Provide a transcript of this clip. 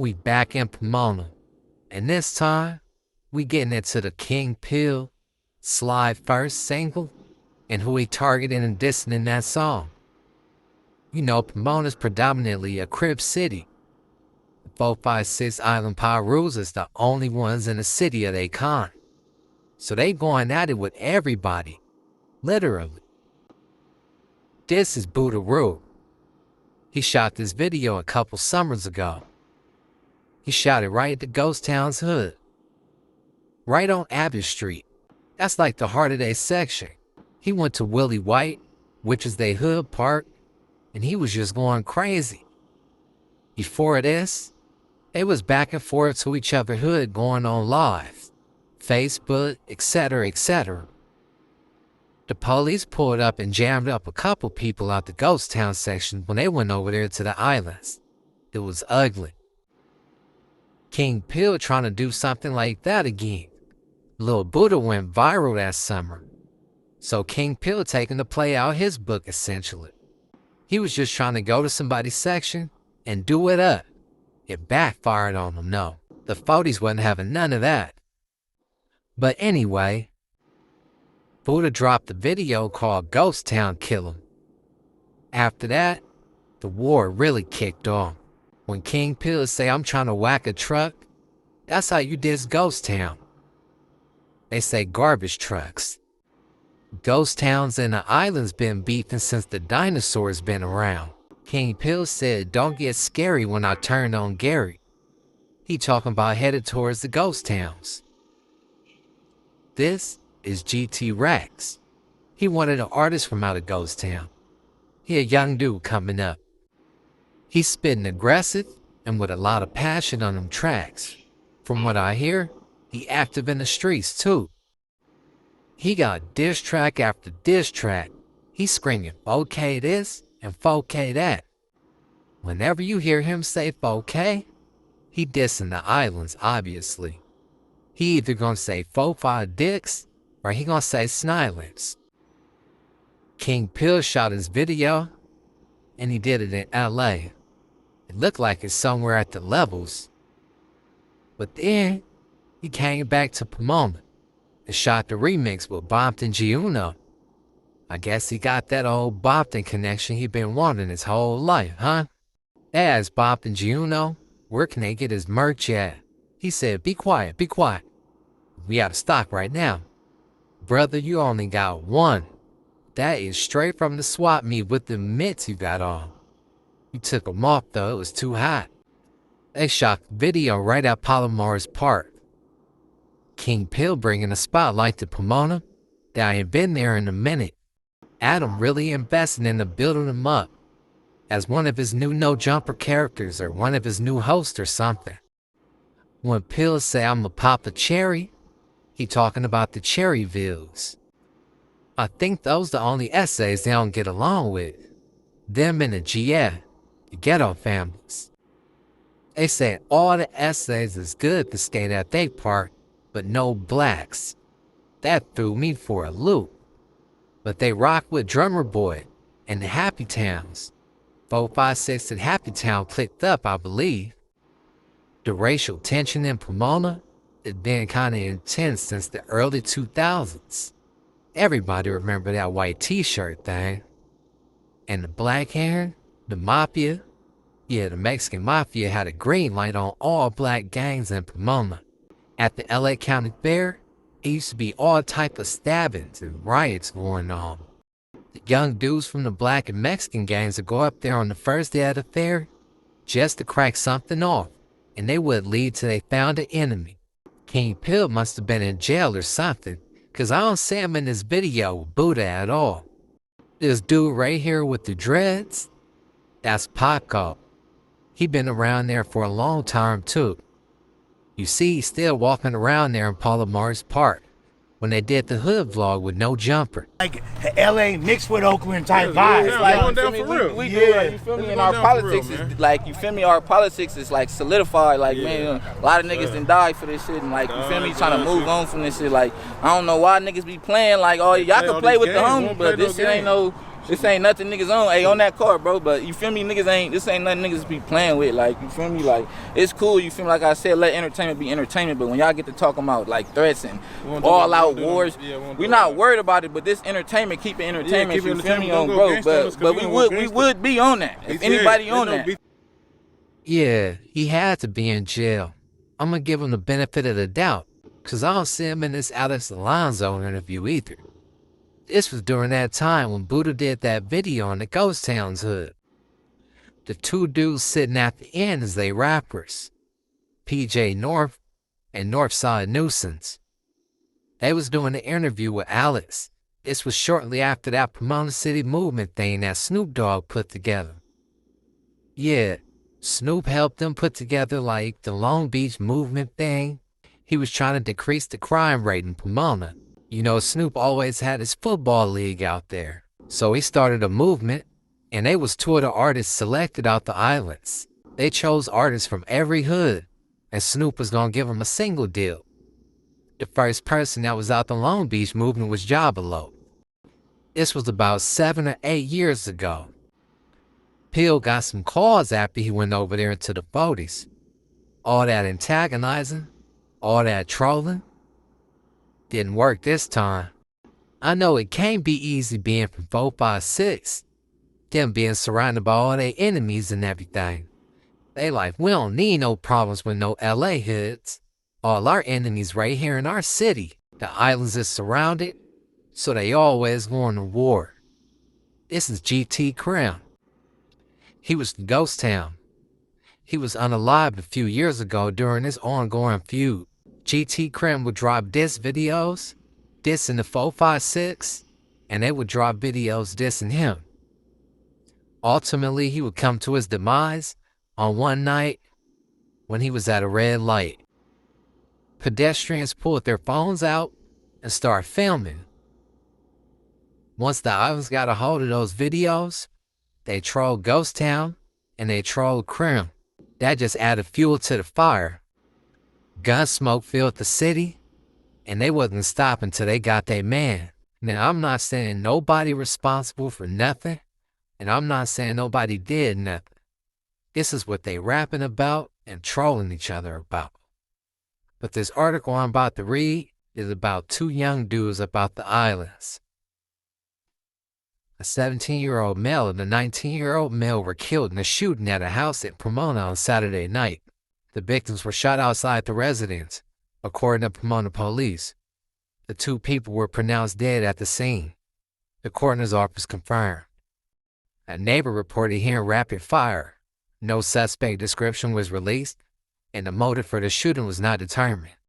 We back in Pomona, and this time, we getting into the King Pill, Slide First single, and who he targeted and dissing in that song. You know, Pomona's predominantly a Crip city. The 456 Island Pyrus is the only ones in the city of they kind. So they going at it with everybody, literally. This is Buddha. He shot this video a couple summers ago. He shot it right at the Ghost Town's hood. Right on Abbott Street. That's like the heart of their section. He went to Willie White, which is their hood park, and he was just going crazy. Before this, they was back and forth to each other hood going on live, Facebook, etc., etc. The police pulled up and jammed up a couple people out the Ghost Town section when they went over there to the islands. It was ugly. King Pill trying to do something like that again. Lil Buddha went viral that summer. So King Pill taking to play out his book essentially. He was just trying to go to somebody's section and do it up. It backfired on him, no. The 40s wasn't having none of that. But anyway, Buddha dropped a video called Ghost Town Killin'. After that, the war really kicked off. When King Pill say I'm trying to whack a truck, that's how you diss Ghost Town. They say garbage trucks. Ghost Towns and the islands been beefing since the dinosaurs been around. King Pill said don't get scary when I turned on Gary. He talking about headed towards the Ghost Towns. This is GT Rex. He one of the artists from out of Ghost Town. He a young dude coming up. He's spitting aggressive and with a lot of passion on them tracks. From what I hear, he active in the streets too. He got diss track after diss track. He's screaming 4K this and 4K that. Whenever you hear him say 4K, he dissing the islands obviously. He either gonna say 4-5 dicks or he gonna say snilings. King Pill shot his video and he did it in LA. It looked like it's somewhere at the levels. But then, he came back to Pomona and shot the remix with Bompton Gee Uno. I guess he got that old Bompton connection he been wanting his whole life, huh? They asked Bompton Gee Uno, where can they get his merch at? He said, be quiet, be quiet. We out of stock right now. Brother, you only got one. That is straight from the swap meet with the mitts you got on. You took them off though, it was too hot. They shot the video right at Palomar's Park. King Pill bringing a spotlight to Pomona that I ain't been there in a minute. Adam really investing into building him up as one of his new No Jumper characters or one of his new hosts or something. When Pill say I'ma pop a cherry, he talking about the Cherryvilles. I think those the only essays they don't get along with. Them and the GF, the ghetto families. They say all the essays is good to skate at they part, but no blacks. That threw me for a loop. But they rock with Drummer Boy and the Happy Towns. 456 and Happy Town clicked up, I believe. The racial tension in Pomona has been kinda intense since the early 2000s. Everybody remember that white t-shirt thing. And the black hair, the mafia. Yeah, the Mexican mafia had a green light on all black gangs in Pomona. At the LA County Fair, it used to be all type of stabbings and riots going on. The young dudes from the black and Mexican gangs would go up there on the first day of the fair just to crack something off, and they would lead till they found an enemy. King Pill must have been in jail or something, cause I don't see him in this video with Buddha at all. This dude right here with the dreads, that's Paco. He been around there for a long time too. You see, he's still walking around there in Palomar's Park when they did the hood vlog with No Jumper. Like LA mixed with Oakland type vibes. Yeah, like, going down for real. We do, like, you feel me? And our politics real, is like, you feel me? Our politics is like solidified. Like, man, a lot of niggas done died for this shit, and like, you feel me? Trying to move on from this shit. Like, I don't know why niggas be playing like, oh, y'all can play with the homies, but this shit ain't no This ain't nothing niggas on. Hey, on that car, bro. But you feel me? This ain't nothing niggas be playing with. Like, you feel me? Like, it's cool. You feel me? Like I said, let entertainment be entertainment. But when y'all get to talking about like threats and all out wars, we not worried about it. But this entertainment, keep it entertainment. You feel me? On bro. But we would be on that. If anybody on that. Yeah, he had to be in jail. I'm gonna give him the benefit of the doubt, cause I don't see him in this Alex Alonso interview either. This was during that time when Buddha did that video on the Ghost Town's hood. The two dudes sitting at the end as they rappers, PJ North and Northside Nuisance. They was doing the interview with Alex. This was shortly after that Pomona City movement thing that Snoop Dogg put together. Yeah, Snoop helped them put together like the Long Beach movement thing. He was trying to decrease the crime rate in Pomona. You know, Snoop always had his football league out there. So he started a movement, and they was two of the artists selected out the islands. They chose artists from every hood, and Snoop was gonna give them a single deal. The first person that was out the Long Beach movement was Jabalo. This was about 7 or 8 years ago. Pill got some calls after he went over there into the 40s. All that antagonizing, all that trolling, didn't work this time. I know it can't be easy being from 456, them being surrounded by all their enemies and everything. They like, we don't need no problems with no LA hoods. All our enemies right here in our city. The islands is surrounded, so they always going to war. This is GT Crown. He was from Ghost Town. He was unalived a few years ago during his ongoing feud. GT Crim would drop diss videos, dissing the 456, and they would drop videos dissing him. Ultimately, he would come to his demise on one night when he was at a red light. Pedestrians pulled their phones out and started filming. Once the islands got a hold of those videos, they trolled Ghost Town and they trolled Crim. That just added fuel to the fire. Gun smoke filled the city, and they wasn't stopping till they got their man. Now, I'm not saying nobody responsible for nothing, and I'm not saying nobody did nothing. This is what they rapping about and trolling each other about. But this article I'm about to read is about two young dudes about the islands. A 17-year-old male and a 19-year-old male were killed in a shooting at a house in Pomona on Saturday night. The victims were shot outside the residence, according to Pomona police. The two people were pronounced dead at the scene. The coroner's office confirmed. A neighbor reported hearing rapid fire. No suspect description was released, and the motive for the shooting was not determined.